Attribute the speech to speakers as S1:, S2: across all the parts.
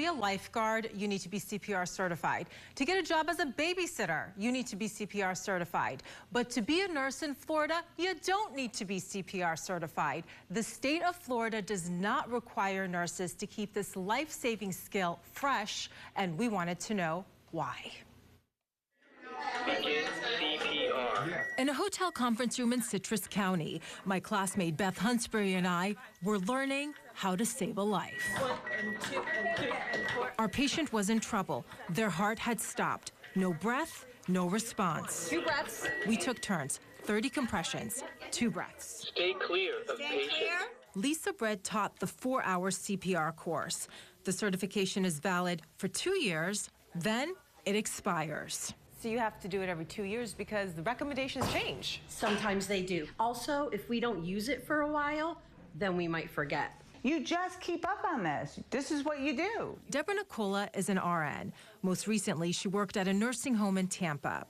S1: be a lifeguard, you need to be CPR certified. To get a job as a babysitter, you need to be CPR certified. But to be a nurse in Florida, you don't need to be CPR certified. The state of Florida does not require nurses to keep this life-saving skill fresh, and we wanted to know why.
S2: Begin CPR.
S1: In a hotel conference room in Citrus County, my classmate Beth Huntsbury and I were learning how to save a life. Our patient was in trouble. Their heart had stopped. No breath, no response.
S3: 2 breaths.
S1: We took turns, 30 compressions, 2 breaths.
S2: Stay clear of patient.
S1: Lisa Brett taught the 4-hour CPR course. The certification is valid for 2 years, then it expires.
S3: So you have to do it every 2 years because the recommendations change.
S4: Sometimes they do. Also, if we don't use it for a while, then we might forget.
S5: You just keep up on this. This is what you do.
S1: Deborah Nicola is an RN. Most recently, she worked at a nursing home in Tampa.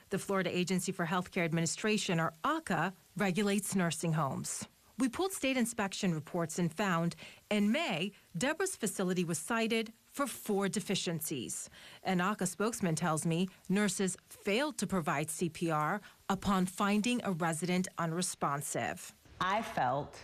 S1: The Florida Agency for Healthcare Administration, or AHCA, regulates nursing homes. We pulled state inspection reports and found in May, Deborah's facility was cited for 4 deficiencies. An AHCA spokesman tells me nurses failed to provide CPR upon finding a resident unresponsive.
S5: I felt,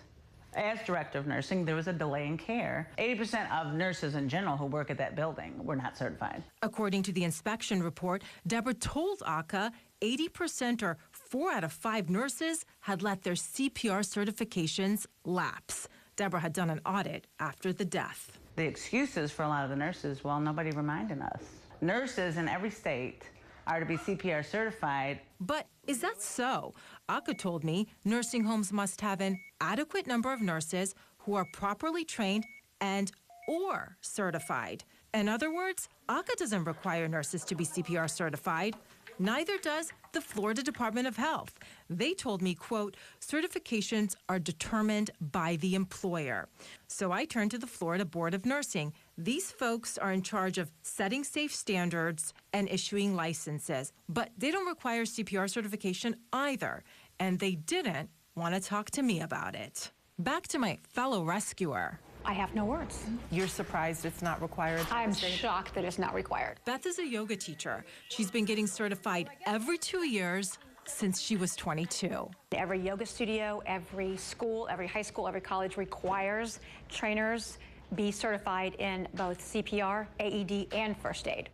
S5: as director of nursing, there was a delay in care. 80% of nurses in general who work at that building were not certified.
S1: According to the inspection report, Deborah told AHCA 80% or 4 out of 5 nurses had let their CPR certifications lapse. Deborah had done an audit after the death.
S5: The excuses for a lot of the nurses, well, nobody reminded us. Nurses in every state are to be CPR certified.
S1: But is that so? AHCA told me nursing homes must have an adequate number of nurses who are properly trained and/or certified. In other words, AHCA doesn't require nurses to be CPR certified. Neither does the Florida Department of Health. They told me, quote, certifications are determined by the employer. So I turned to the Florida Board of Nursing. These folks are in charge of setting safe standards and issuing licenses, but they don't require CPR certification either. And they didn't want to talk to me about it. Back to my fellow rescuer.
S6: I have no words.
S3: You're surprised it's not required?
S6: I'm shocked that it's not required.
S1: Beth is a yoga teacher. She's been getting certified every 2 years since she was 22.
S6: Every yoga studio, every school, every high school, every college requires trainers be certified in both CPR, AED, and first aid.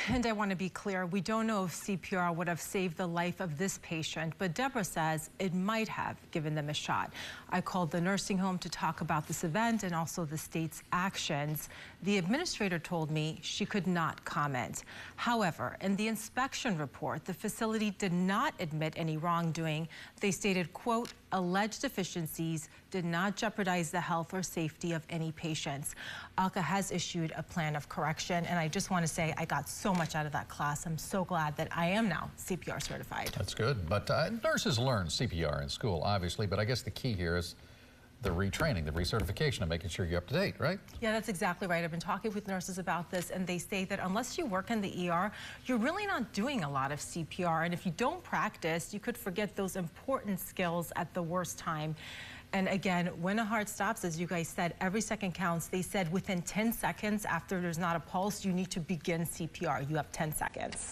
S1: And I want to be clear, we don't know if CPR would have saved the life of this patient, but Deborah says it might have given them a shot. I called the nursing home to talk about this event and also the state's actions. The administrator told me she could not comment. However, in the inspection report, the facility did not admit any wrongdoing. They stated, quote, alleged deficiencies did not jeopardize the health or safety of any patients. AHCA has issued a plan of correction, and I just want to say I got so much out of that class. I'm so glad that I am now CPR certified.
S7: That's good, but nurses learn CPR in school, obviously, but I guess the key here is the retraining, the recertification, and making sure you're up to date, right?
S1: Yeah, that's exactly right. I've been talking with nurses about this, and they say that unless you work in the ER, you're really not doing a lot of CPR, and if you don't practice, you could forget those important skills at the worst time. And again, when a heart stops, as you guys said, every second counts. They said within 10 seconds after there's not a pulse, you need to begin CPR. You have 10 seconds.